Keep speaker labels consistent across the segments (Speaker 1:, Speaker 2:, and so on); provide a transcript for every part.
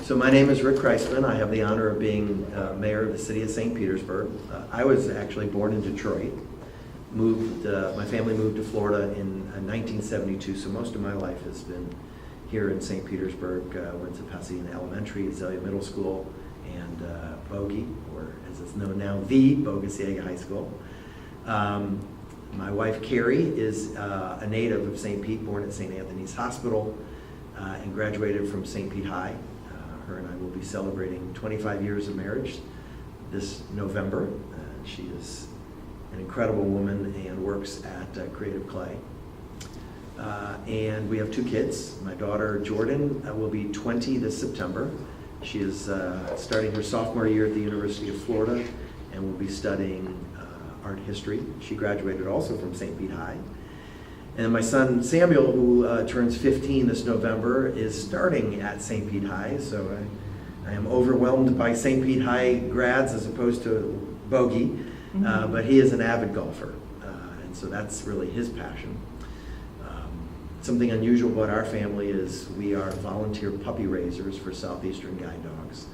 Speaker 1: So my name is Rick Kriseman. I have the honor of being mayor of the city of St. Petersburg. I was actually born in Detroit. My family moved to Florida in 1972, so most of my life has been here in St. Petersburg. Went to Pasadena Elementary, Azalea Middle School, and Bogie, or as it's known now, the Bogosiega High School. My wife Carrie is a native of St. Pete, born at St. Anthony's Hospital, and graduated from St. Pete High. Her and I will be celebrating 25 years of marriage this November. She is an incredible woman and works at Creative Clay. And we have 2 kids. My daughter Jordan will be 20 this September. She is starting her sophomore year at the University of Florida and will be studying art history. She graduated also from St. Pete High. And my son Samuel, who turns 15 this November, is starting at St. Pete High. So I am overwhelmed by St. Pete High grads as opposed to Bogie, but he is an avid golfer. And so that's really his passion. Something unusual about our family is we are volunteer puppy raisers for Southeastern Guide Dogs.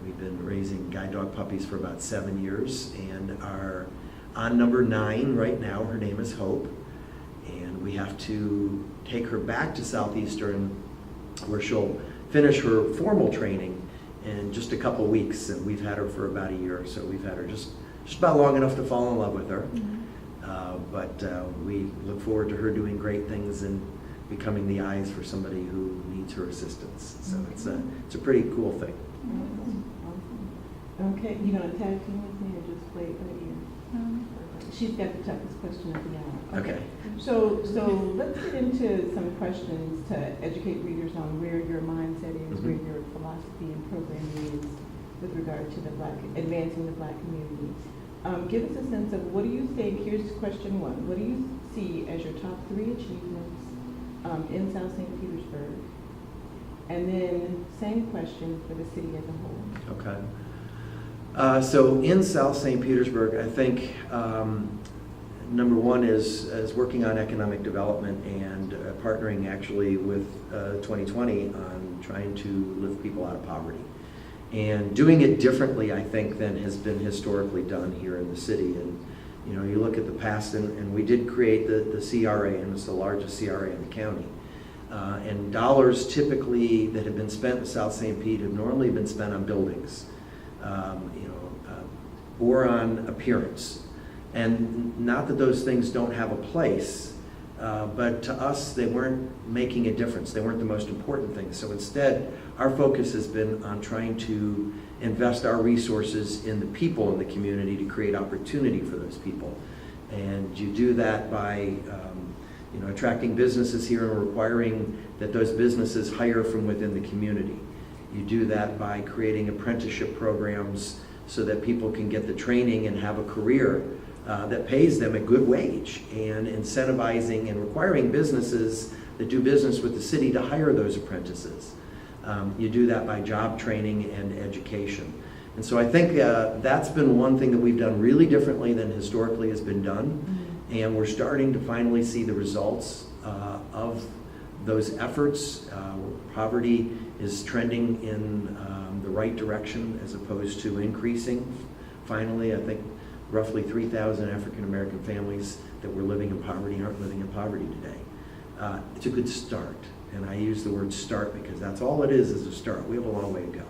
Speaker 1: We've been raising guide dog puppies for about 7 years and are on number 9 right now. Her name is Hope. And we have to take her back to Southeastern where she'll finish her formal training in just a couple weeks. And we've had her for about a year, so we've had her just about long enough to fall in love with her. But we look forward to her doing great things and becoming the eyes for somebody who needs her assistance. So it's a pretty cool thing.
Speaker 2: Awesome. Okay, you gonna tag team with me or just wait right here? She's got the toughest question of the hour.
Speaker 1: Okay.
Speaker 2: So let's get into some questions to educate readers on where your mindset is, where your philosophy and programming is with regard to advancing the Black community. Give us a sense of what do you think, here's question 1, what do you see as your top 3 achievements in South St. Petersburg? And then same question for the city as a whole.
Speaker 1: Okay. So in South St. Petersburg, I think number 1 is working on economic development and partnering actually with 2020 on trying to lift people out of poverty. And doing it differently, I think, than has been historically done here in the city. And you know, you look at the past, and we did create the CRA, and it's the largest CRA in the county. And dollars typically that have been spent in South St. Pete have normally been spent on buildings, or on appearance. And not that those things don't have a place, but to us, they weren't making a difference. They weren't the most important things. So instead, our focus has been on trying to invest our resources in the people in the community to create opportunity for those people. And you do that by attracting businesses here and requiring that those businesses hire from within the community. You do that by creating apprenticeship programs so that people can get the training and have a career that pays them a good wage, and incentivizing and requiring businesses that do business with the city to hire those apprentices. You do that by job training and education. And so I think that's been one thing that we've done really differently than historically has been done. And we're starting to finally see the results of those efforts. Poverty is trending in the right direction as opposed to increasing. Finally, I think roughly 3,000 African American families that were living in poverty aren't living in poverty today. It's a good start. And I use the word start because that's all it is a start. We have a long way to go.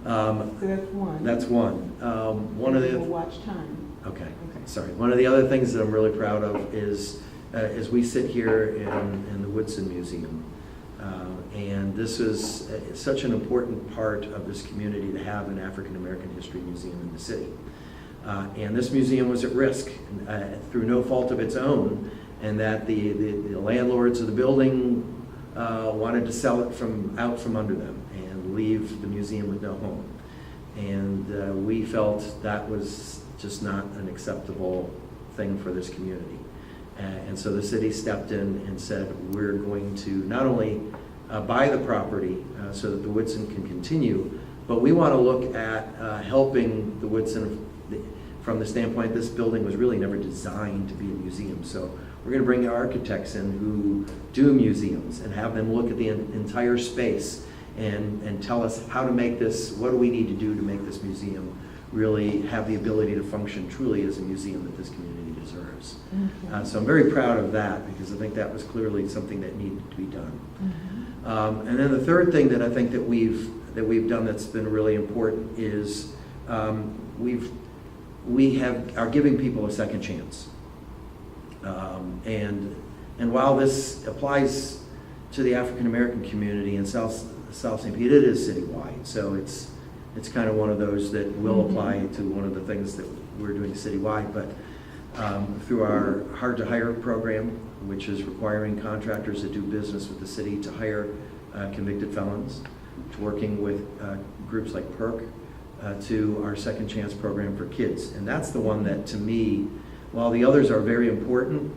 Speaker 2: So that's 1.
Speaker 1: That's 1. One of the
Speaker 2: watch time.
Speaker 1: Okay. Sorry. One of the other things that I'm really proud of is as we sit here in the Woodson Museum, and this is such an important part of this community to have an African American history museum in the city. And this museum was at risk through no fault of its own, and that the landlords of the building wanted to sell it out from under them and leave the museum with no home. And we felt that was just not an acceptable thing for this community. And so the city stepped in and said, we're going to not only buy the property so that the Woodson can continue, but we want to look at helping the Woodson from the standpoint this building was really never designed to be a museum. So we're going to bring architects in who do museums and have them look at the entire space and tell us how to make this, what do we need to do to make this museum really have the ability to function truly as a museum that this community deserves. So I'm very proud of that, because I think that was clearly something that needed to be done. And then the third thing that I think that we've done that's been really important is we are giving people a second chance. And while this applies to the African American community in South St. Pete, it is citywide. So it's kind of one of those that will apply to one of the things that we're doing citywide. But through our Hard to Hire program, which is requiring contractors that do business with the city to hire convicted felons, to working with groups like Burg, to our Second Chance program for kids. And that's the one that, to me, while the others are very important,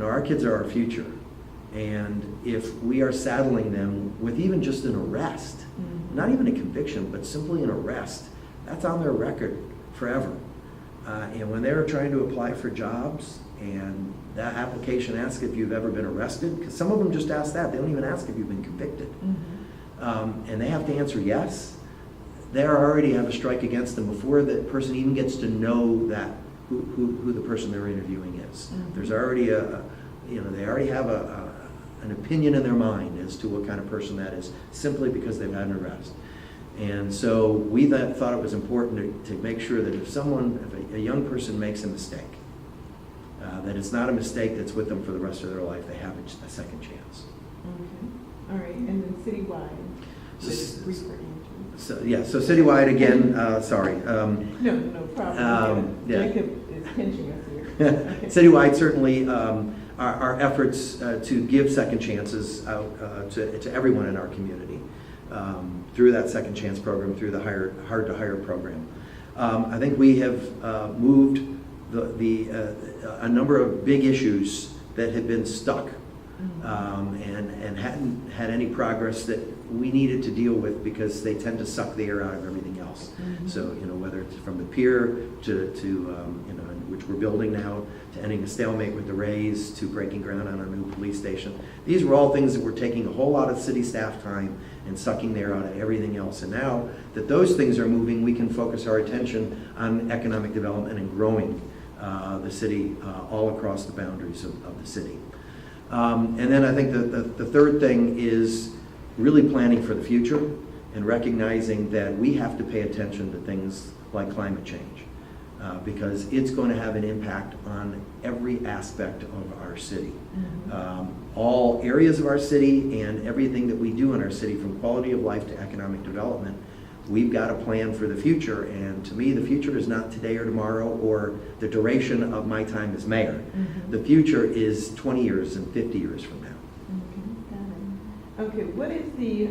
Speaker 1: our kids are our future. And if we are saddling them with even just an arrest, not even a conviction, but simply an arrest, that's on their record forever. And when they're trying to apply for jobs and that application asks if you've ever been arrested, because some of them just ask that, they don't even ask if you've been convicted. And they have to answer yes, they already have a strike against them before the person even gets to know that who the person they're interviewing is. There's already they already have an opinion in their mind as to what kind of person that is, simply because they've had an arrest. And so we thought it was important to make sure that if a young person makes a mistake, that it's not a mistake that's with them for the rest of their life. They have a second chance.
Speaker 2: All right, and then citywide.
Speaker 1: So citywide again. Sorry.
Speaker 2: No problem. Jacob is pinching us here. Okay.
Speaker 1: Citywide, certainly, our efforts to give second chances out to everyone in our community through that Second Chance program, through the Hard to Hire program. I think we have moved a number of big issues that had been stuck and hadn't had any progress that we needed to deal with, because they tend to suck the air out of everything else. So, whether it's from the pier to which we're building now, to ending a stalemate with the Rays, to breaking ground on our new police station. These were all things that were taking a whole lot of city staff time and sucking the air out of everything else. And now that those things are moving, we can focus our attention on economic development and growing the city all across the boundaries of the city. And then I think the third thing is really planning for the future and recognizing that we have to pay attention to things like climate change, because it's going to have an impact on every aspect of our city. All areas of our city and everything that we do in our city, from quality of life to economic development, we've got to plan for the future. And to me, the future is not today or tomorrow or the duration of my time as mayor. The future is 20 years and 50 years from now.
Speaker 2: Okay, what is the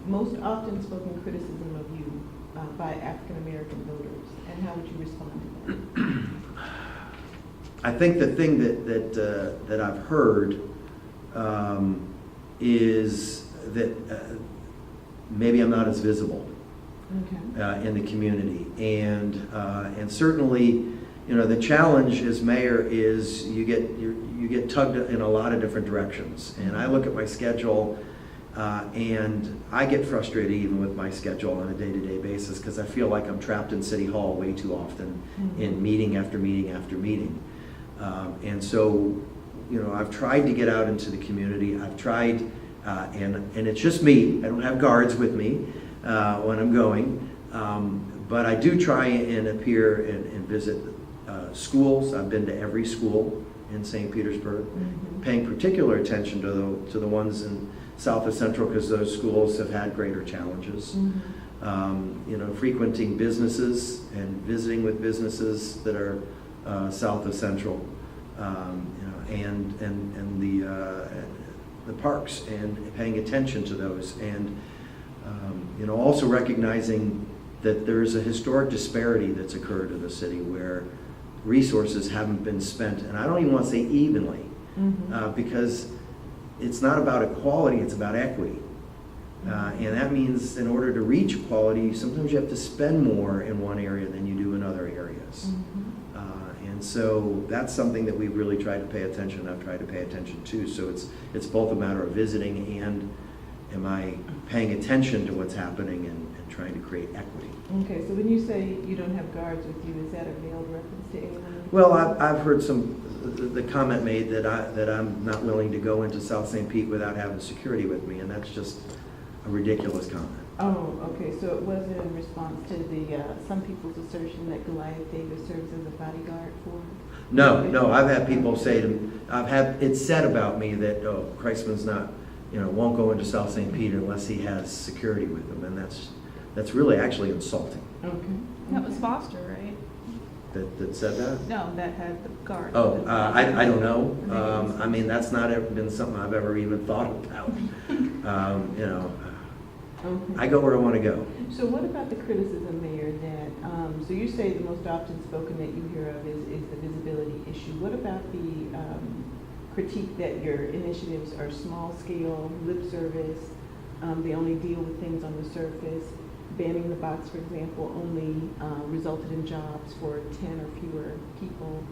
Speaker 2: most often spoken criticism of you by African American voters, and how would you respond to that?
Speaker 1: I think the thing that I've heard is that maybe I'm not as visible in the community, and certainly, the challenge as mayor is you get tugged in a lot of different directions. And I look at my schedule, and I get frustrated even with my schedule on a day-to-day basis, because I feel like I'm trapped in City Hall way too often in meeting after meeting after meeting. And so, I've tried to get out into the community. I've tried, and it's just me. I don't have guards with me when I'm going, but I do try and appear and visit schools. I've been to every school in St. Petersburg, paying particular attention to the ones in south of Central, because those schools have had greater challenges. Frequenting businesses and visiting with businesses that are south of Central, and the parks, and paying attention to those, and also recognizing that there's a historic disparity that's occurred in the city where resources haven't been spent, and I don't even want to say evenly, because it's not about equality, it's about equity. And that means in order to reach equality, sometimes you have to spend more in one area than you do in other areas. And so that's something that we've really tried to pay attention, I've tried to pay attention to. So it's both a matter of visiting and am I paying attention to what's happening and trying to create equity?
Speaker 2: Okay, so when you say you don't have guards with you, is that a veiled reference to anyone?
Speaker 1: Well, I've heard the comment made that I'm not willing to go into South St. Pete without having security with me, and that's just a ridiculous comment.
Speaker 2: Oh, okay, so it wasn't in response to the, some people's assertion that Goliath Davis serves as a bodyguard for?
Speaker 1: No, I've had people say to me, I've had it said about me that, oh, Kriseman's not, won't go into South St. Pete unless he has security with him, and that's really actually insulting.
Speaker 2: Okay.
Speaker 3: That was Foster, right?
Speaker 1: That said that?
Speaker 3: No, that had the guard.
Speaker 1: Oh, I don't know. I mean, that's not ever been something I've ever even thought about.
Speaker 2: Okay.
Speaker 1: I go where I want to go.
Speaker 2: So what about the criticism, Mayor, that, so you say the most often spoken that you hear of is the visibility issue. What about the critique that your initiatives are small scale, lip service, they only deal with things on the surface? Banning the box, for example, only resulted in jobs for 10 or fewer people.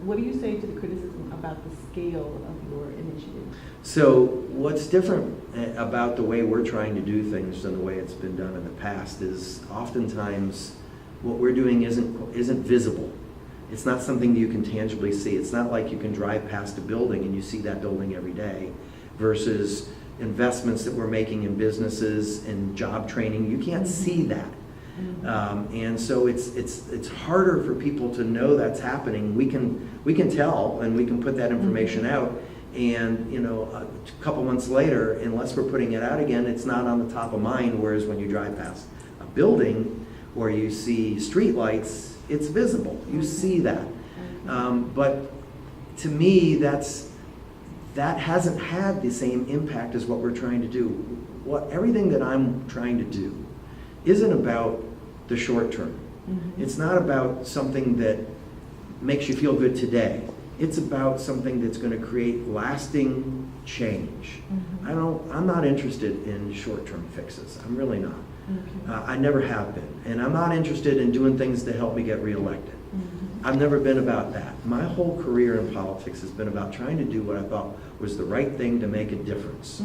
Speaker 2: What do you say to the criticism about the scale of your initiative?
Speaker 1: So what's different about the way we're trying to do things than the way it's been done in the past is oftentimes what we're doing isn't visible. It's not something that you can tangibly see. It's not like you can drive past a building and you see that building every day versus investments that we're making in businesses and job training. You can't see that. And so it's harder for people to know that's happening. We can tell and we can put that information out, and a couple months later, unless we're putting it out again, it's not on the top of mind. Whereas when you drive past a building or you see street lights, it's visible. You see that. But to me, that hasn't had the same impact as what we're trying to do. Everything that I'm trying to do isn't about the short term. It's not about something that makes you feel good today. It's about something that's going to create lasting change. I'm not interested in short-term fixes. I'm really not. I never have been. And I'm not interested in doing things to help me get reelected. I've never been about that. My whole career in politics has been about trying to do what I thought was the right thing to make a difference.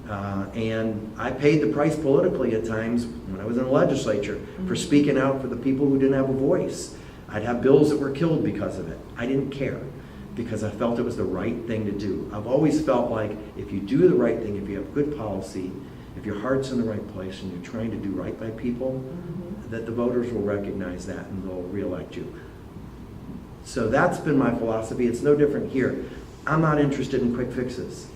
Speaker 1: And I paid the price politically at times when I was in the legislature for speaking out for the people who didn't have a voice. I'd have bills that were killed because of it. I didn't care because I felt it was the right thing to do. I've always felt like if you do the right thing, if you have good policy, if your heart's in the right place and you're trying to do right by people, that the voters will recognize that and they'll reelect you. So that's been my philosophy. It's no different here. I'm not interested in quick fixes.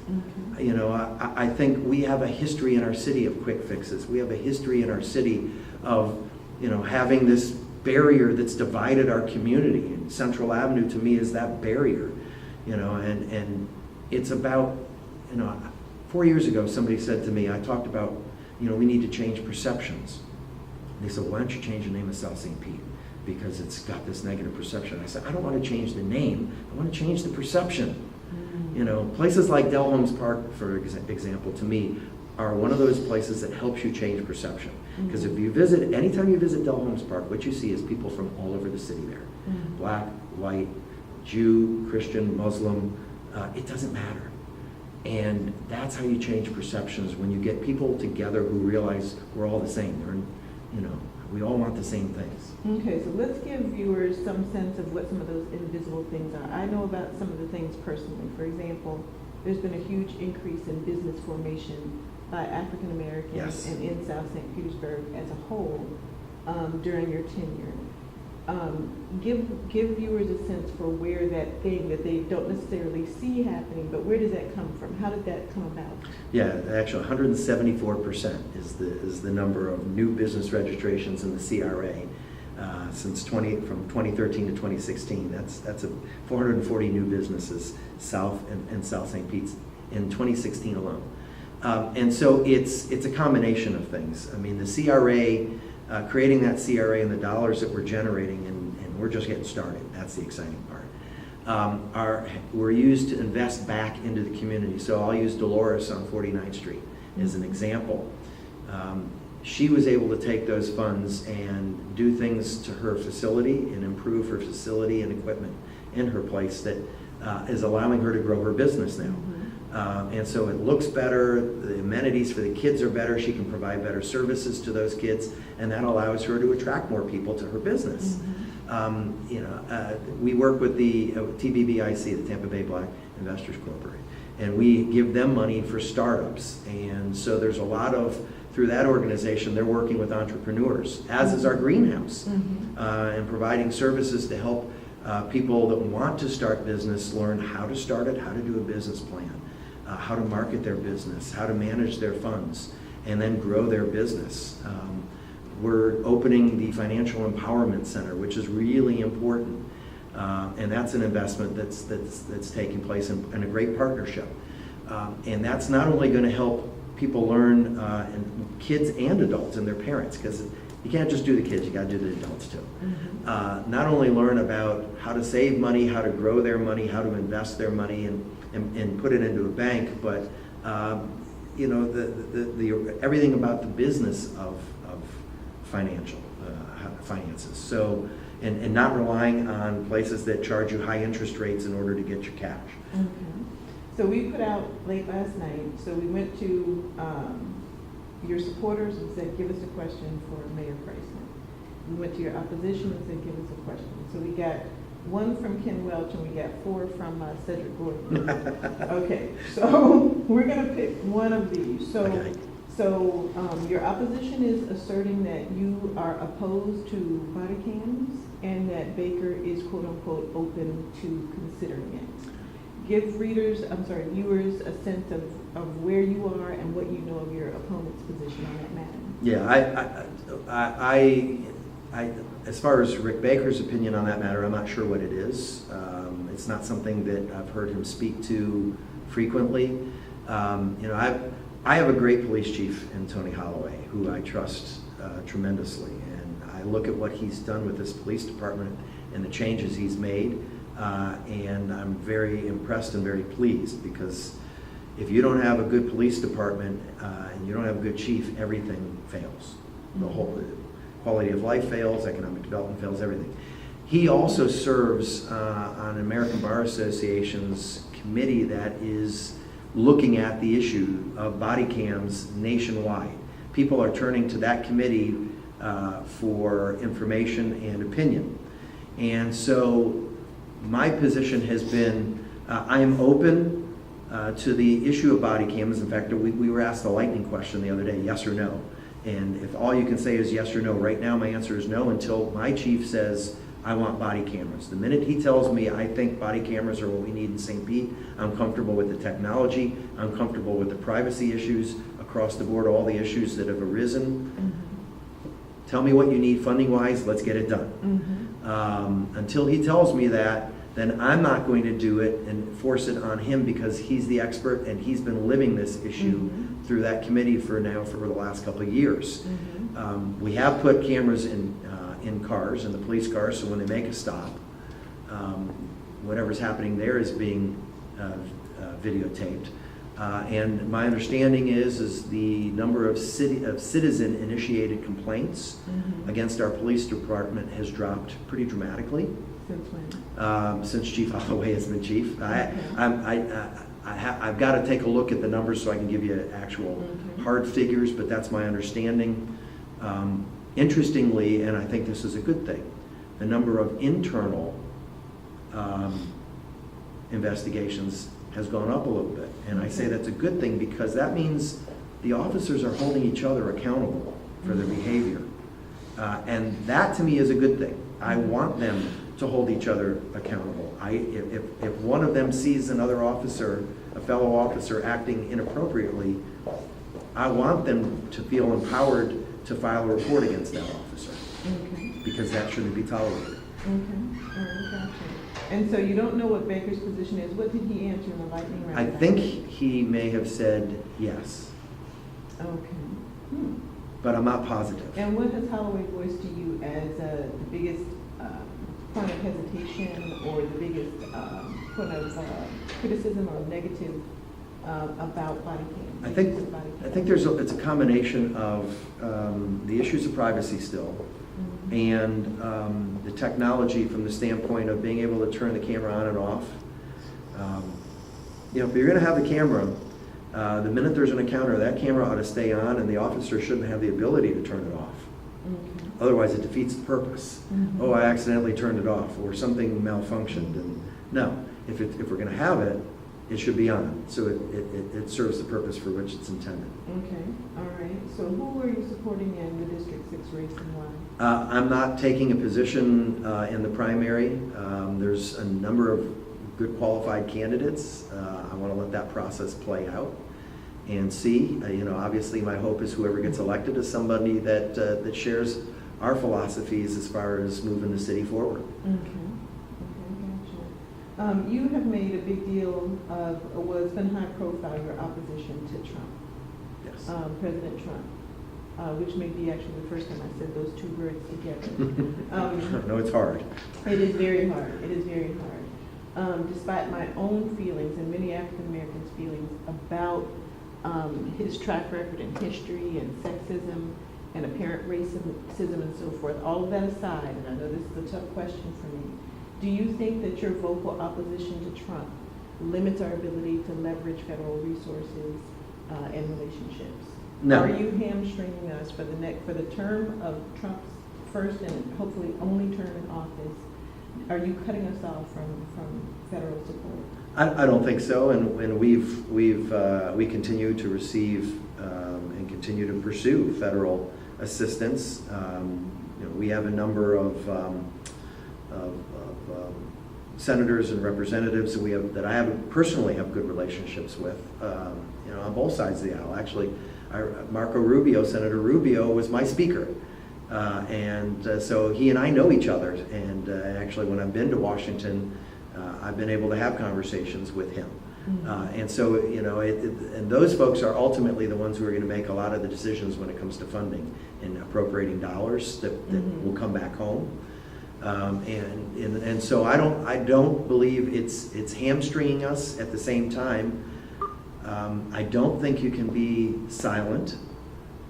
Speaker 1: I think we have a history in our city of quick fixes. We have a history in our city of, having this barrier that's divided our community. And Central Avenue to me is that barrier, and it's about, 4 years ago somebody said to me, I talked about, we need to change perceptions. And they said, why don't you change the name of South St. Pete? Because it's got this negative perception. I said, I don't want to change the name. I want to change the perception. Places like Del Holmes Park, for example, to me, are one of those places that helps you change perception. Because if you visit, anytime you visit Del Holmes Park, what you see is people from all over the city there. Black, white, Jew, Christian, Muslim, it doesn't matter. And that's how you change perceptions, when you get people together who realize we're all the same. We all want the same things.
Speaker 2: Okay, so let's give viewers some sense of what some of those invisible things are. I know about some of the things personally. For example, there's been a huge increase in business formation by African Americans
Speaker 1: Yes.
Speaker 2: and in South St. Petersburg as a whole during your tenure. Give viewers a sense for where that thing that they don't necessarily see happening, but where does that come from? How did that come about?
Speaker 1: Yeah, actually 174% is the number of new business registrations in the CRA from 2013 to 2016. That's 440 new businesses south and South St. Pete's in 2016 alone. And so it's a combination of things. I mean, the CRA, creating that CRA and the dollars that we're generating, and we're just getting started. That's the exciting part. Were used to invest back into the community. So I'll use Dolores on 49th Street as an example. She was able to take those funds and do things to her facility and improve her facility and equipment in her place that is allowing her to grow her business now. And so it looks better, the amenities for the kids are better, she can provide better services to those kids, and that allows her to attract more people to her business. We work with the TBBIC, the Tampa Bay Black Investors Corporation, and we give them money for startups. And so there's a lot of, through that organization, they're working with entrepreneurs, as is our greenhouse, and providing services to help people that want to start business learn how to start it, how to do a business plan, how to market their business, how to manage their funds, and then grow their business. We're opening the Financial Empowerment Center, which is really important, and that's an investment that's taking place in a great partnership. And that's not only going to help people learn, and kids and adults and their parents, because you can't just do the kids, you got to do the adults too. Not only learn about how to save money, how to grow their money, how to invest their money and put it into a bank, but everything about the business of finances. So, and not relying on places that charge you high interest rates in order to get your cash.
Speaker 2: So we put out late last night, so we went to your supporters and said, give us a question for Mayor Kriseman. We went to your opposition and said, give us a question. So we got one from Ken Welch and we got 4 from Cedric Gordon. Okay, so we're going to pick one of these. So,
Speaker 1: Okay.
Speaker 2: so your opposition is asserting that you are opposed to body cams and that Baker is quote unquote open to considering it. Give viewers a sense of where you are and what you know of your opponent's position on that matter.
Speaker 1: Yeah, I as far as Rick Baker's opinion on that matter, I'm not sure what it is. It's not something that I've heard him speak to frequently. I have a great police chief in Tony Holloway, who I trust tremendously, and I look at what he's done with this police department and the changes he's made. And I'm very impressed and very pleased, because if you don't have a good police department and you don't have a good chief, everything fails. The whole quality of life fails, economic development fails, everything. He also serves on an American Bar Association's committee that is looking at the issue of body cams nationwide. People are turning to that committee for information and opinion. And so my position has been, I am open to the issue of body cameras. In fact, we were asked a lightning question the other day, yes or no. And if all you can say is yes or no, right now my answer is no until my chief says, I want body cameras. The minute he tells me I think body cameras are what we need in St. Pete, I'm comfortable with the technology, I'm comfortable with the privacy issues across the board, all the issues that have arisen. Tell me what you need funding-wise, let's get it done. Until he tells me that, then I'm not going to do it and force it on him, because he's the expert and he's been living this issue through that committee for the last couple of years. We have put cameras in cars, in the police cars, so when they make a stop, whatever's happening there is being videotaped. And my understanding is the number of citizen-initiated complaints against our police department has dropped pretty dramatically.
Speaker 2: Since when?
Speaker 1: Since Chief Holloway has been chief. I've got to take a look at the numbers so I can give you actual hard figures, but that's my understanding. Interestingly, and I think this is a good thing, the number of internal investigations has gone up a little bit. And I say that's a good thing, because that means the officers are holding each other accountable for their behavior. And that to me is a good thing. I want them to hold each other accountable. If one of them sees another officer, a fellow officer, acting inappropriately, I want them to feel empowered to file a report against that officer, because that shouldn't be tolerated.
Speaker 2: Gotcha. And so you don't know what Baker's position is. What did he answer in the lightning round?
Speaker 1: I think he may have said yes, but I'm not positive.
Speaker 2: And what has Holloway voiced to you as the biggest point of hesitation, or the biggest point of criticism or negative about body cams?
Speaker 1: I think it's a combination of the issues of privacy still, and the technology from the standpoint of being able to turn the camera on and off. You know, if you're gonna have the camera, the minute there's an encounter, that camera ought to stay on, and the officer shouldn't have the ability to turn it off.
Speaker 2: Okay.
Speaker 1: Otherwise, it defeats the purpose.
Speaker 2: Mhm.
Speaker 1: Oh, I accidentally turned it off, or something malfunctioned, and no. If we're gonna have it, it should be on, so it serves the purpose for which it's intended.
Speaker 2: Okay, all right. So who are you supporting in the District 6 race and why?
Speaker 1: I'm not taking a position in the primary. There's a number of good qualified candidates. I want to let that process play out and see. You know, obviously my hope is whoever gets elected is somebody that shares our philosophies as far as moving the city forward.
Speaker 2: Okay, gotcha. You have made a big deal of, well, it's been high profile, your opposition to Trump,
Speaker 1: Yes.
Speaker 2: President Trump, which may be actually the first time I said those two words together.
Speaker 1: No, it's hard.
Speaker 2: It is very hard. It is very hard. Despite my own feelings and many African Americans' feelings about his track record and history and sexism and apparent racism and so forth, all of that aside, and I know this is a tough question for me, do you think that your vocal opposition to Trump limits our ability to leverage federal resources and relationships?
Speaker 1: No.
Speaker 2: Are you hamstringing us for the term of Trump's first and hopefully only term in office? Are you cutting us off from federal support?
Speaker 1: I don't think so, and we continue to receive and continue to pursue federal assistance. You know, we have a number of senators and representatives that I personally have good relationships with. You know, on both sides of the aisle. Actually, Marco Rubio, Senator Rubio, was my speaker. So he and I know each other, and actually when I've been to Washington, I've been able to have conversations with him.
Speaker 2: Mm-hmm.
Speaker 1: And so, you know, and those folks are ultimately the ones who are going to make a lot of the decisions when it comes to funding and appropriating dollars that
Speaker 2: Mm-hmm.
Speaker 1: will come back home. And so I don't believe it's hamstringing us. At the same time, I don't think you can be silent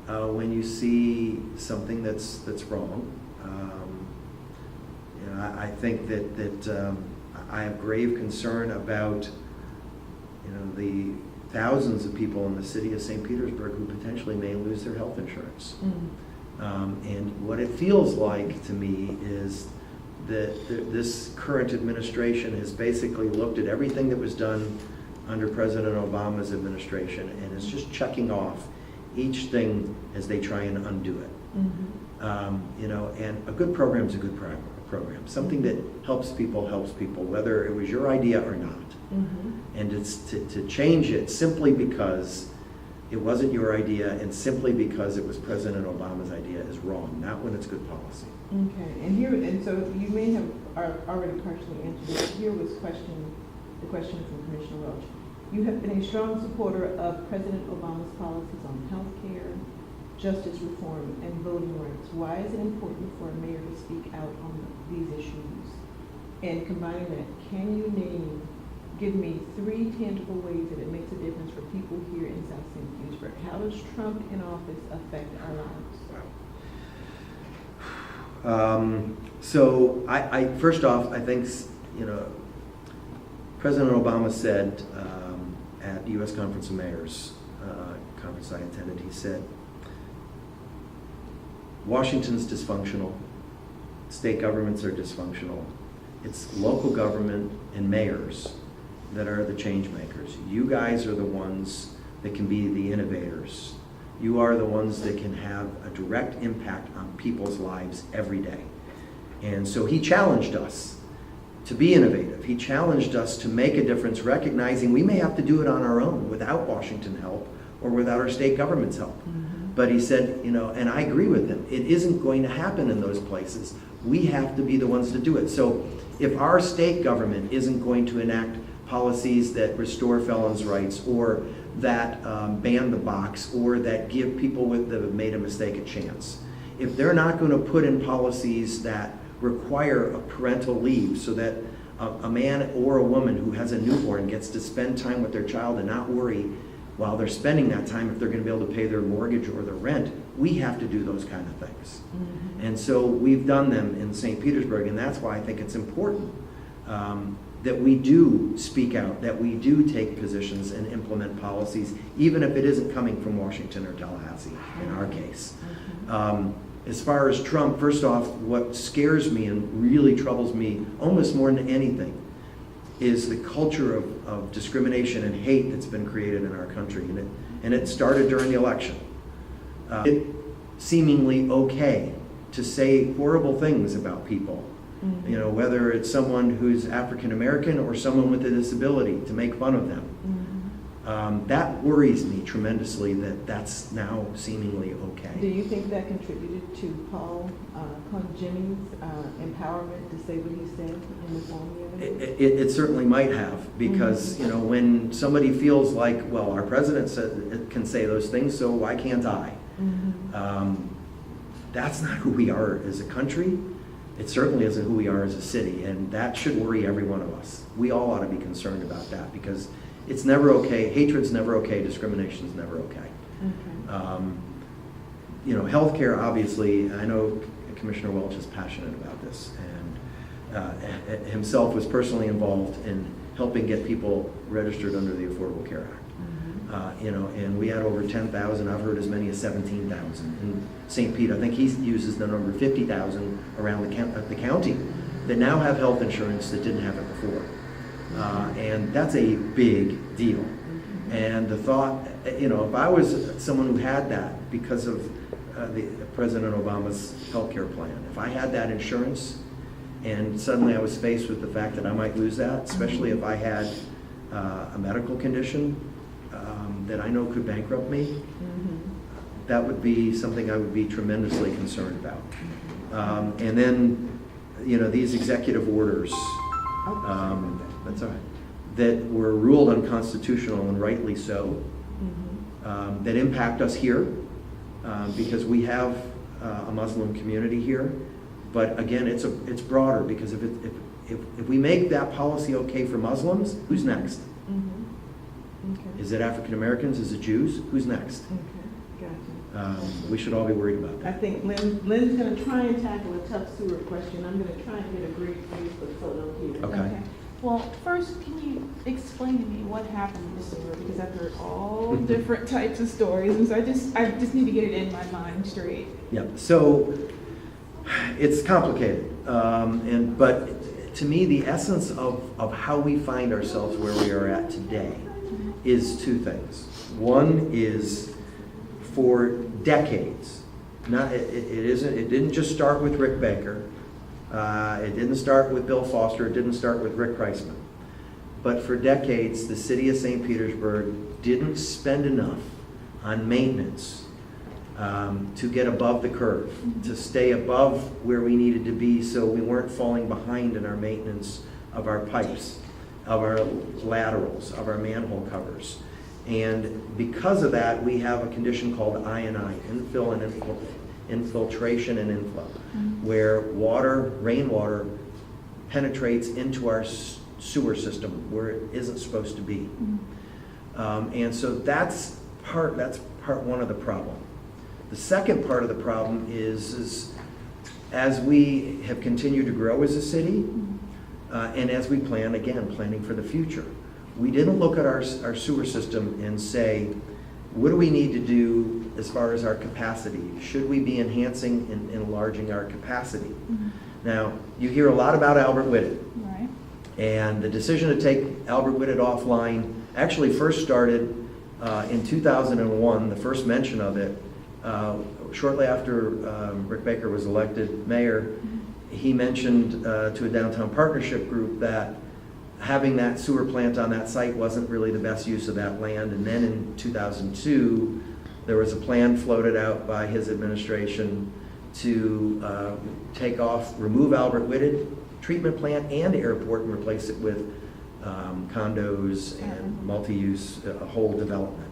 Speaker 1: when you see something that's wrong. You know, I think that I have grave concern about, you know, the thousands of people in the city of St. Petersburg who potentially may lose their health insurance. And what it feels like to me is that this current administration has basically looked at everything that was done under President Obama's administration and is just checking off each thing as they try and undo it.
Speaker 2: Mm-hmm.
Speaker 1: You know, and a good program is a good program. Something that helps people, whether it was your idea or not.
Speaker 2: Mm-hmm.
Speaker 1: And it's to change it simply because it wasn't your idea and simply because it was President Obama's idea is wrong, not when it's good policy.
Speaker 2: Okay, and so you may have already partially answered this. Here was the question from Commissioner Welch. You have been a strong supporter of President Obama's policies on health care, justice reform, and voting rights. Why is it important for a mayor to speak out on these issues? And combining that, can you give me 3 tangible ways that it makes a difference for people here in South St. Petersburg? How does Trump in office affect our lives?
Speaker 1: So I first off, I think, you know, President Obama said at the U.S. Conference of Mayors conference I attended, he said, Washington's dysfunctional, state governments are dysfunctional. It's local government and mayors that are the change makers. You guys are the ones that can be the innovators. You are the ones that can have a direct impact on people's lives every day. And so he challenged us to be innovative. He challenged us to make a difference, recognizing we may have to do it on our own without Washington help or without our state government's help.
Speaker 2: Mm-hmm.
Speaker 1: But he said, you know, and I agree with him, it isn't going to happen in those places. We have to be the ones to do it. So if our state government isn't going to enact policies that restore felons' rights or that ban the box or that give people that have made a mistake a chance, if they're not going to put in policies that require a parental leave so that a man or a woman who has a newborn gets to spend time with their child and not worry while they're spending that time if they're going to be able to pay their mortgage or their rent, we have to do those kind of things.
Speaker 2: Mm-hmm.
Speaker 1: And so we've done them in St. Petersburg, and that's why I think it's important. that we do speak out, that we do take positions and implement policies, even if it isn't coming from Washington or Tallahassee, in our case. As far as Trump, first off, what scares me and really troubles me almost more than anything is the culture of discrimination and hate that's been created in our country. And it started during the election. It seemingly okay to say horrible things about people. You know, whether it's someone who's African American or someone with a disability, to make fun of them. That worries me tremendously that that's now seemingly
Speaker 2: Do
Speaker 1: okay.
Speaker 2: you think that contributed to Paul Jennings' empowerment to say what he said in the form of it?
Speaker 1: It certainly might have, because you know, when somebody feels like, well, our president can say those things, so why can't I? That's not who we are as a country. It certainly isn't who we are as a city, and that should worry every one of us. We all ought to be concerned about that, because it's never okay. Hatred's never okay. Discrimination's never okay. You know, healthcare, obviously, I know Commissioner Welch is passionate about this, and himself was personally involved in helping get people registered under the Affordable Care Act. You know, and we had over 10,000. I've heard as many as 17,000 in St. Pete. I think he uses the number 50,000 around the county that now have health insurance that didn't have it before. And that's a big deal. And the thought, you know, if I was someone who had that because of President Obama's health care plan, if I had that insurance and suddenly I was faced with the fact that I might lose that, especially if I had a medical condition that I know could bankrupt me, that would be something I would be tremendously concerned about. And then, you know, these executive orders, that's all right, that were ruled unconstitutional, and rightly so, that impact us here, because we have a Muslim community here. But again, it's broader, because if we make that policy okay for Muslims, who's next? Is it African Americans? Is it Jews? Who's next?
Speaker 2: Gotcha.
Speaker 1: We should all be worried about
Speaker 2: I
Speaker 1: that.
Speaker 2: think Lynn's going to try and tackle a tough sewer question. I'm going to try and get a great Facebook photo here.
Speaker 1: Okay.
Speaker 3: Well, first, can you explain to me what happened in the sewer? Because I've heard all different types of stories, and so I just need to get it in my mind straight.
Speaker 1: Yeah. So it's complicated, but to me, the essence of how we find ourselves where we are at today is two things. One is, for decades, it didn't just start with Rick Baker. It didn't start with Bill Foster. It didn't start with Rick Kriseman. But for decades, the city of St. Petersburg didn't spend enough on maintenance to get above the curve, to stay above where we needed to be, so we weren't falling behind in our maintenance of our pipes, of our laterals, of our manhole covers. And because of that, we have a condition called I&I, infill and infiltration and inflow, where rainwater penetrates into our sewer system where it isn't supposed to be. And so that's part one of the problem. The second part of the problem is as we have continued to grow as a city, and as we planning for the future, we didn't look at our sewer system and say, what do we need to do as far as our capacity? Should we be enhancing and enlarging our capacity? Now, you hear a lot about Albert Whitted.
Speaker 3: Right.
Speaker 1: And the decision to take Albert Whitted offline actually first started in 2001, the first mention of it, shortly after Rick Baker was elected mayor. He mentioned to a downtown partnership group that having that sewer plant on that site wasn't really the best use of that land. And then in 2002, there was a plan floated out by his administration to remove Albert Whitted treatment plant and airport and replace it with condos and multi-use, a whole development.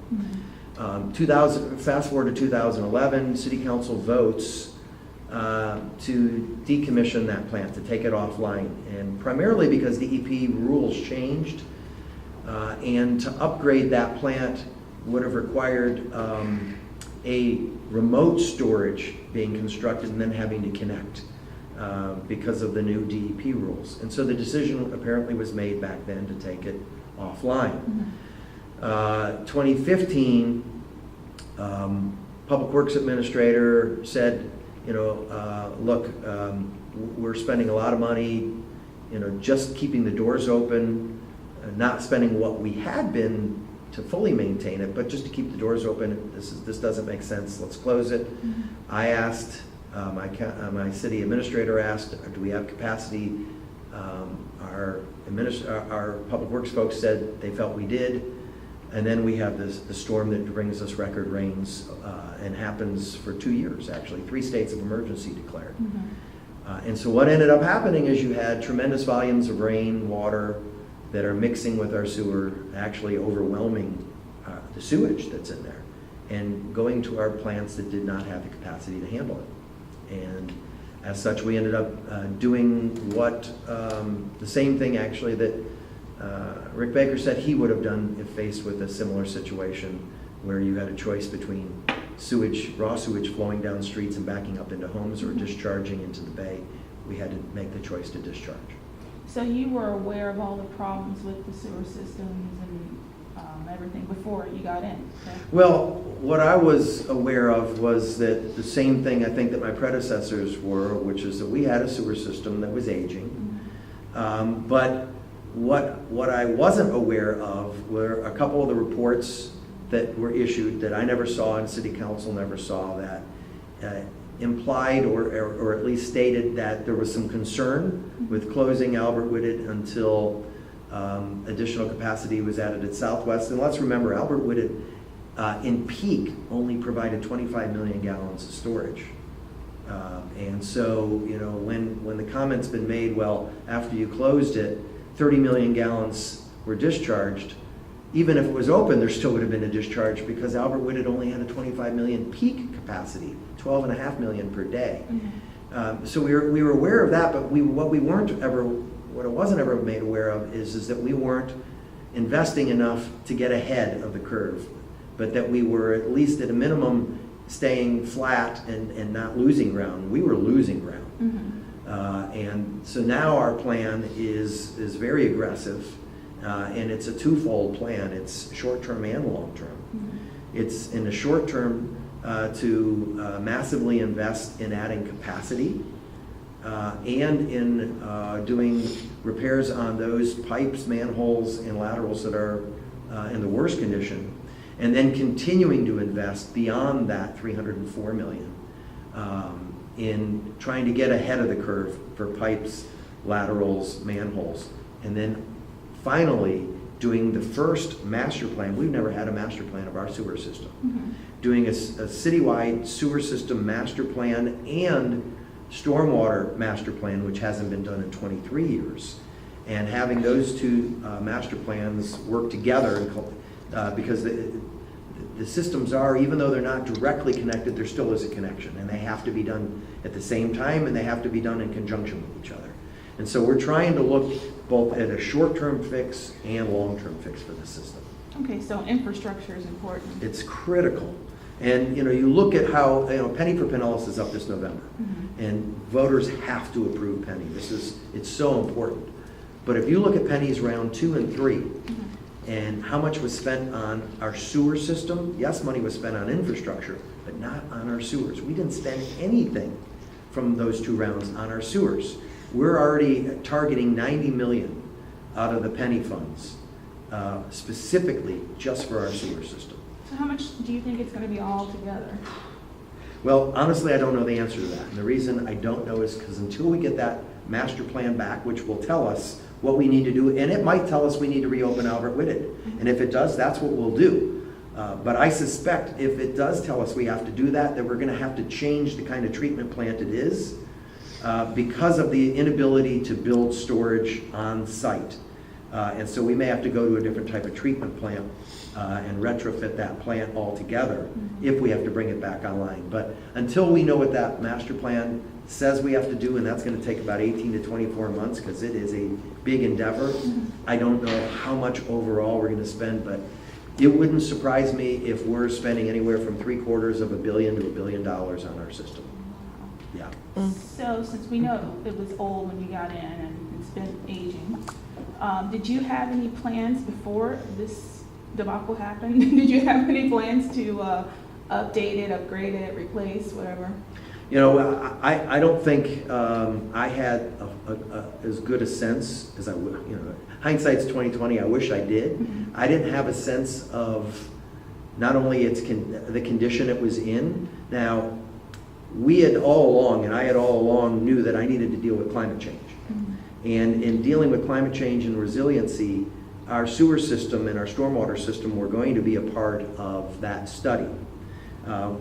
Speaker 1: Fast forward to 2011, City Council votes to decommission that plant, to take it offline, and primarily because the EP rules changed, and to upgrade that plant would have required a remote storage being constructed and then having to connect because of the new DEP rules. And so the decision apparently was made back then to take it offline. 2015, Public Works Administrator said, look, we're spending a lot of money, just keeping the doors open, not spending what we had been to fully maintain it, but just to keep the doors open. This doesn't make sense. Let's close it. I asked, my city administrator asked, do we have capacity? Our public works folks said they felt we did. And then we have the storm that brings us record rains and happens for 2 years, actually. 3 states of emergency declared. And so what ended up happening is you had tremendous volumes of rain, water that are mixing with our sewer, actually overwhelming the sewage that's in there and going to our plants that did not have the capacity to handle it. And as such, we ended up doing what the same thing actually that Rick Baker said he would have done if faced with a similar situation where you had a choice between sewage, raw sewage flowing down streets and backing up into homes or discharging into the bay. We had to make the choice to discharge.
Speaker 3: So you were aware of all the problems with the sewer systems and everything before you got in, correct?
Speaker 1: Well, what I was aware of was that the same thing I think that my predecessors were, which is that we had a sewer system that was aging. But what I wasn't aware of were a couple of the reports that were issued that I never saw and City Council never saw that implied or at least stated that there was some concern with closing Albert Whitted until additional capacity was added at Southwest. And let's remember, Albert Whitted in peak only provided 25 million gallons of storage. And so, when the comment's been made, well, after you closed it, 30 million gallons were discharged. Even if it was open, there still would have been a discharge because Albert Whitted only had a 25 million peak capacity, 12.5 million per day. So we were aware of that, but what I wasn't ever made aware of is that we weren't investing enough to get ahead of the curve, but that we were at least at a minimum staying flat and not losing ground. We were losing ground. And so now our plan is very aggressive, and it's a twofold plan. It's short-term and long-term. It's in the short term to massively invest in adding capacity and in doing repairs on those pipes, manholes, and laterals that are in the worst condition, and then continuing to invest beyond that $304 million in trying to get ahead of the curve for pipes, laterals, manholes, and then finally doing the first master plan. We've never had a master plan of our sewer system. Doing a citywide sewer system master plan and stormwater master plan, which hasn't been done in 23 years, and having those two master plans work together because the systems are, even though they're not directly connected, there still is a connection, and they have to be done at the same time, and they have to be done in conjunction with each other. And so we're trying to look both at a short-term fix and long-term fix for the system.
Speaker 3: Okay, so infrastructure is important.
Speaker 1: It's critical. And you look at how Penny for Pinellas is up this November, and voters have to approve Penny. It's so important. But if you look at Penny's round 2 and 3, and how much was spent on our sewer system, yes, money was spent on infrastructure, but not on our sewers. We didn't spend anything from those 2 rounds on our sewers. We're already targeting 90 million out of the Penny funds, specifically just for our sewer system.
Speaker 3: So how much do you think it's going to be all together?
Speaker 1: Well, honestly, I don't know the answer to that. And the reason I don't know is because until we get that master plan back, which will tell us what we need to do, and it might tell us we need to reopen Albert Whitted. And if it does, that's what we'll do. But I suspect if it does tell us we have to do that, that we're going to have to change the kind of treatment plant it is because of the inability to build storage on site. And so we may have to go to a different type of treatment plant and retrofit that plant altogether if we have to bring it back online. But until we know what that master plan says we have to do, and that's going to take about 18 to 24 months because it is a big endeavor. I don't know how much overall we're going to spend, but it wouldn't surprise me if we're spending anywhere from $750 million to $1 billion on our system. Yeah.
Speaker 3: So since we know it was old when you got in and it's been aging, did you have any plans before this debacle happened? Did you have any plans to update it, upgrade it, replace, whatever?
Speaker 1: You know, I don't think I had as good a sense as I would, you know, hindsight's 20/20, I wish I did.
Speaker 3: Mhm.
Speaker 1: I didn't have a sense of not only the condition it was in. Now, we had all along, and I had all along knew that I needed to deal with climate change.
Speaker 3: Mhm.
Speaker 1: And in dealing with climate change and resiliency, our sewer system and our stormwater system were going to be a part of that study.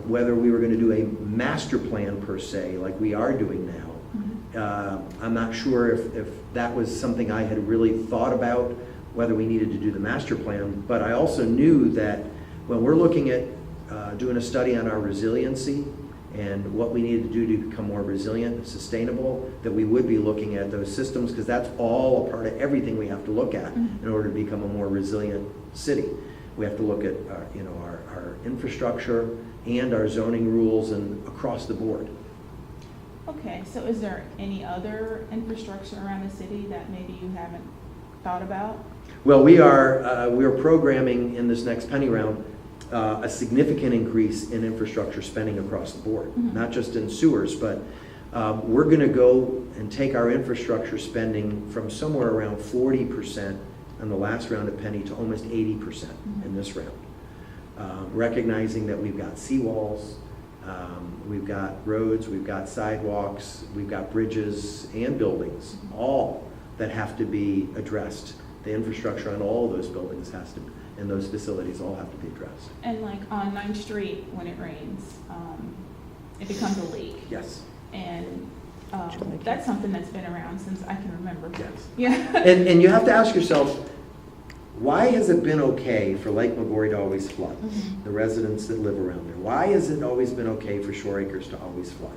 Speaker 1: Whether we were going to do a master plan per se, like we are doing now, I'm not sure if that was something I had really thought about, whether we needed to do the master plan. But I also knew that when we're looking at doing a study on our resiliency and what we needed to do to become more resilient and sustainable, that we would be looking at those systems, because that's all a part of everything we have to look at in order to become a more resilient city. We have to look at our infrastructure and our zoning rules and across the board.
Speaker 3: Okay, so is there any other infrastructure around the city that maybe you haven't thought about?
Speaker 1: Well, we are programming in this next penny round a significant increase in infrastructure spending across the board, not just in sewers, but we're going to go and take our infrastructure spending from somewhere around 40% in the last round of penny to almost 80% in this round. Recognizing that we've got seawalls, we've got roads, we've got sidewalks, we've got bridges and buildings, all that have to be addressed. The infrastructure on all of those buildings has to, and those facilities all have to be addressed.
Speaker 3: And like on 9th Street, when it rains, it becomes a leak.
Speaker 1: Yes.
Speaker 3: And that's something that's been around since I can remember.
Speaker 1: Yes.
Speaker 3: Yeah.
Speaker 1: And you have to ask yourself, why has it been okay for Lake McGorry to always flood? The residents that live around there. Why has it always been okay for Shore Acres to always flood?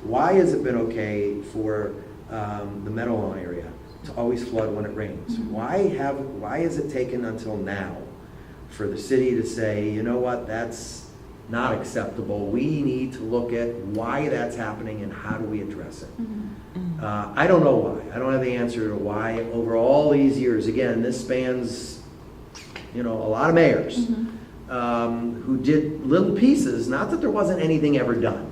Speaker 1: Why has it been okay for the Meadowlawn area to always flood when it rains? Why has it taken until now for the city to say, you know what, that's not acceptable. We need to look at why that's happening and how do we address it. I don't know why. I don't have the answer to why over all these years. Again, this spans, a lot of mayors who did little pieces. Not that there wasn't anything ever done,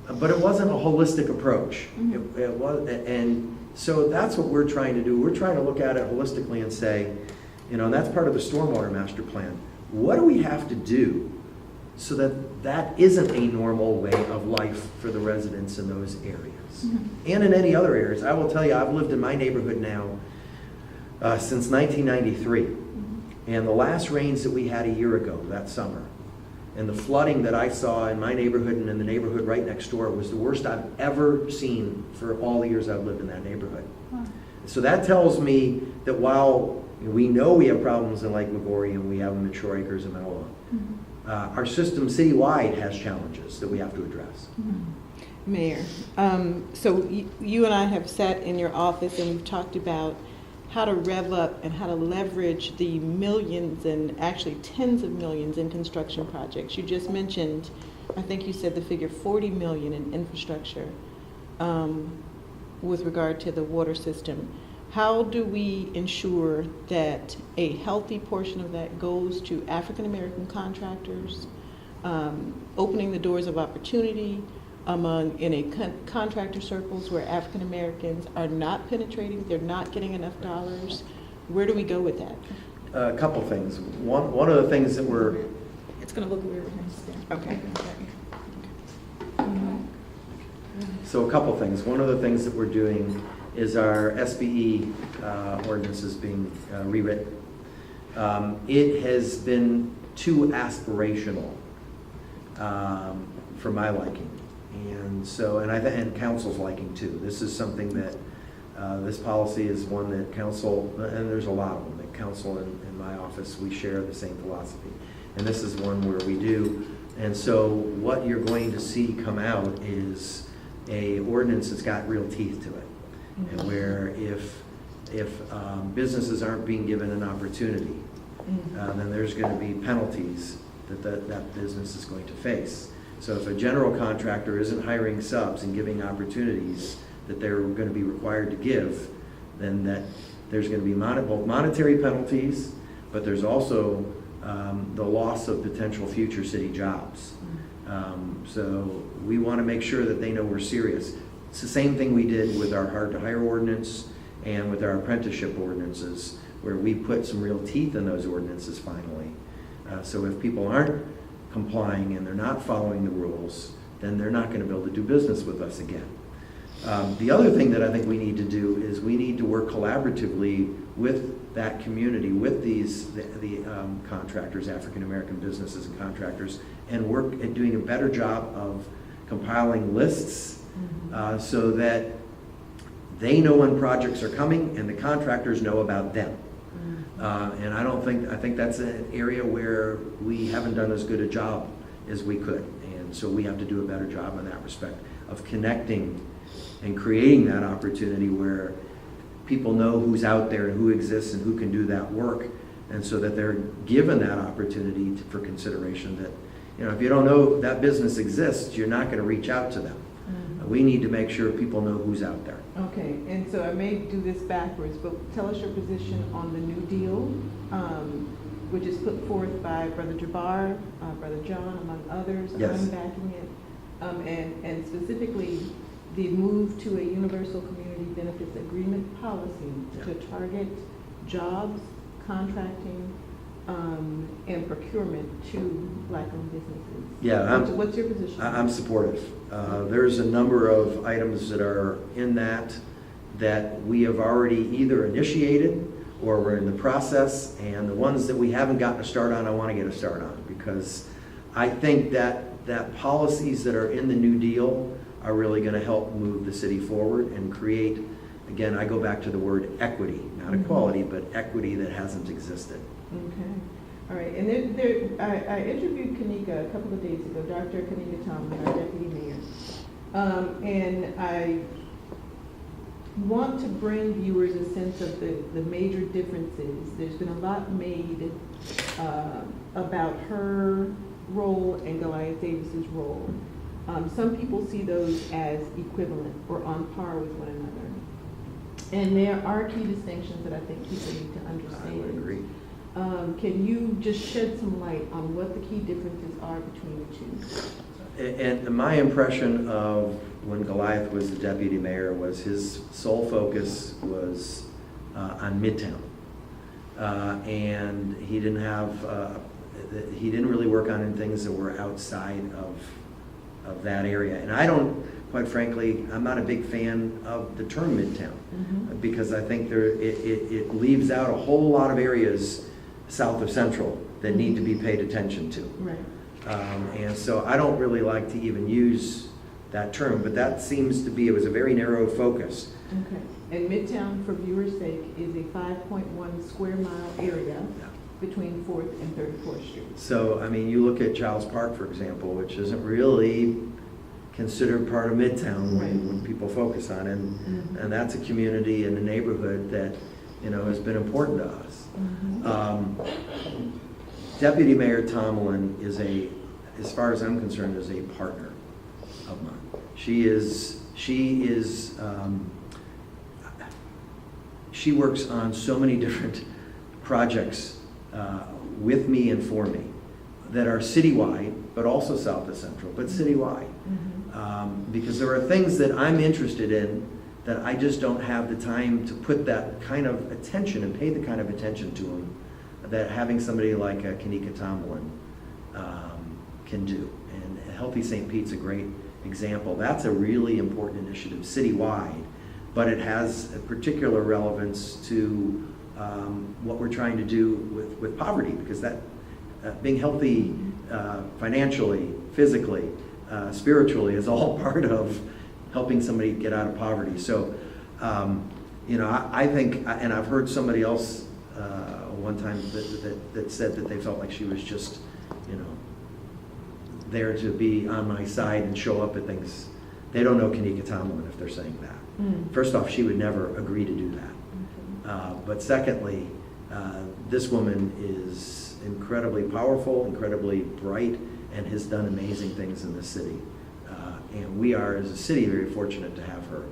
Speaker 1: but it wasn't a holistic approach. It was, and so that's what we're trying to do. We're trying to look at it holistically and say, and that's part of the stormwater master plan. What do we have to do so that that isn't a normal way of life for the residents in those areas and in any other areas? I will tell you, I've lived in my neighborhood now since 1993, and the last rains that we had a year ago that summer and the flooding that I saw in my neighborhood and in the neighborhood right next door was the worst I've ever seen for all the years I've lived in that neighborhood. So that tells me that while we know we have problems in Lake McGorry and we have them in Shore Acres and Meadowlawn, our system citywide has challenges that we have to address.
Speaker 2: Mayor, so you and I have sat in your office and we've talked about how to rev up and how to leverage the millions and actually tens of millions in construction projects. You just mentioned, I think you said the figure 40 million in infrastructure with regard to the water system. How do we ensure that a healthy portion of that goes to African American contractors, opening the doors of opportunity in contractor circles where African Americans are not penetrating, they're not getting enough dollars? Where do we go with that?
Speaker 1: A couple things. One of the things that we're...
Speaker 3: It's going to look weird.
Speaker 2: Okay.
Speaker 1: So a couple things. One of the things that we're doing is our SBE ordinance is being rewritten. It has been too aspirational for my liking, and council's liking too. This is something that this policy is one that council, and there's a lot of them, that council in my office, we share the same philosophy, and this is one where we do. And so what you're going to see come out is a ordinance that's got real teeth to it. And where if businesses aren't being given an opportunity, then there's going to be penalties that business is going to face. So if a general contractor isn't hiring subs and giving opportunities that they're going to be required to give, then there's going to be both monetary penalties, but there's also the loss of potential future city jobs. So we want to make sure that they know we're serious. It's the same thing we did with our hard-to-hire ordinance and with our apprenticeship ordinances, where we put some real teeth in those ordinances finally. So if people aren't complying and they're not following the rules, then they're not going to be able to do business with us again. The other thing that I think we need to do is we need to work collaboratively with that community, with the contractors, African-American businesses and contractors, and work at doing a better job of compiling lists so that they know when projects are coming and the contractors know about them. And I think that's an area where we haven't done as good a job as we could. And so we have to do a better job in that respect of connecting and creating that opportunity where people know who's out there and who exists and who can do that work. And so that they're given that opportunity for consideration that, if you don't know that business exists, you're not going to reach out to them. We need to make sure people know who's out there.
Speaker 2: Okay, and so I may do this backwards, but tell us your position on the New Deal, which is put forth by Brother Jabbar, Brother John, among others.
Speaker 1: Yes.
Speaker 2: I'm backing it. And specifically, the move to a universal community benefits agreement policy to target jobs, contracting, and procurement to Black-owned businesses.
Speaker 1: Yeah,
Speaker 2: what's your position?
Speaker 1: I'm supportive. There's a number of items that are in that we have already either initiated or we're in the process, and the ones that we haven't gotten a start on, I want to get a start on, because I think that policies that are in the New Deal are really going to help move the city forward and create, again, I go back to the word equity, not equality, but equity that hasn't existed.
Speaker 2: Okay. All right. And I interviewed Kanika a couple of days ago, Dr. Kanika Tomlin, our deputy mayor. And I want to bring viewers a sense of the major differences. There's been a lot made about her role and Goliath Davis's role. Some people see those as equivalent or on par with one another. And there are key distinctions that I think people need to understand.
Speaker 1: I would agree.
Speaker 2: Can you just shed some light on what the key differences are between the two?
Speaker 1: And my impression of when Goliath was the deputy mayor was his sole focus was on Midtown. And he didn't really work on any things that were outside of that area. And quite frankly, I'm not a big fan of the term Midtown, because I think it leaves out a whole lot of areas south of Central that need to be paid attention to.
Speaker 2: Right.
Speaker 1: And so I don't really like to even use that term, but that seems to be, it was a very narrow focus.
Speaker 2: Okay. And Midtown, for viewers' sake, is a 5.1 square mile area between 4th and 34th Street.
Speaker 1: So, I mean, you look at Childs Park, for example, which isn't really considered part of Midtown when people focus on it. And that's a community and a neighborhood that, has been important to us. Deputy Mayor Tomlin is as far as I'm concerned, is a partner of mine. She works on so many different projects with me and for me that are citywide, but also south of Central, but citywide. Because there are things that I'm interested in that I just don't have the time to put that kind of attention and pay the kind of attention to them that having somebody like Kanika Tomlin can do. And Healthy St. Pete's a great example. That's a really important initiative citywide, but it has a particular relevance to what we're trying to do with poverty, because that being healthy financially, physically, spiritually is all part of helping somebody get out of poverty. So, I think, and I've heard somebody else one time that said that they felt like she was just, there to be on my side and show up at things. They don't know Kanika Tomlin if they're saying that. First off, she would never agree to do that. But secondly, this woman is incredibly powerful, incredibly bright, and has done amazing things in the city. And we are, as a city, very fortunate to have her,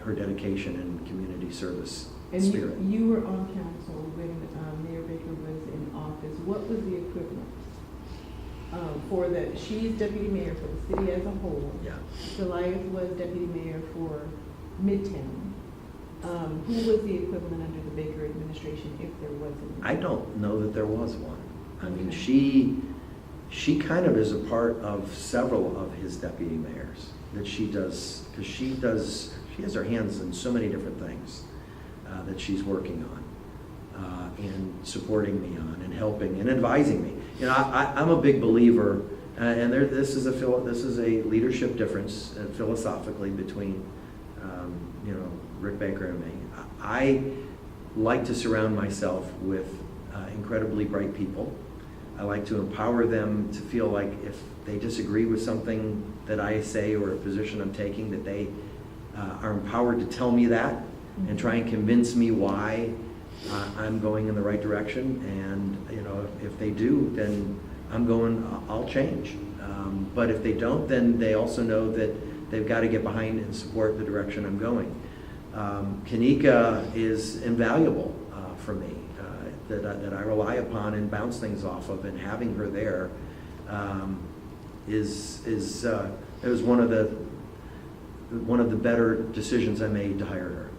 Speaker 1: her dedication and community service
Speaker 2: And
Speaker 1: spirit.
Speaker 2: you were on council when Mayor Baker was in office. What was the equivalent for the, she's deputy mayor for the city as a whole.
Speaker 1: Yeah.
Speaker 2: Goliath was deputy mayor for Midtown. Who was the equivalent under the Baker administration, if there was any?
Speaker 1: I don't know that there was one. I mean,
Speaker 2: Okay.
Speaker 1: she kind of is a part of several of his deputy mayors that she does, because she has her hands in so many different things that she's working on and supporting me on and helping and advising me. You know, I'm a big believer, and this is a leadership difference philosophically between you know, Rick Baker and me. I like to surround myself with incredibly bright people. I like to empower them to feel like if they disagree with something that I say or a position I'm taking, that they are empowered to tell me that and try and convince me why I'm going in the right direction. And you know, if they do, then I'll change. But if they don't, then they also know that they've got to get behind and support the direction I'm going. Kanika is invaluable for me, that I rely upon and bounce things off of, and having her there it was one of the better decisions I made to hire her.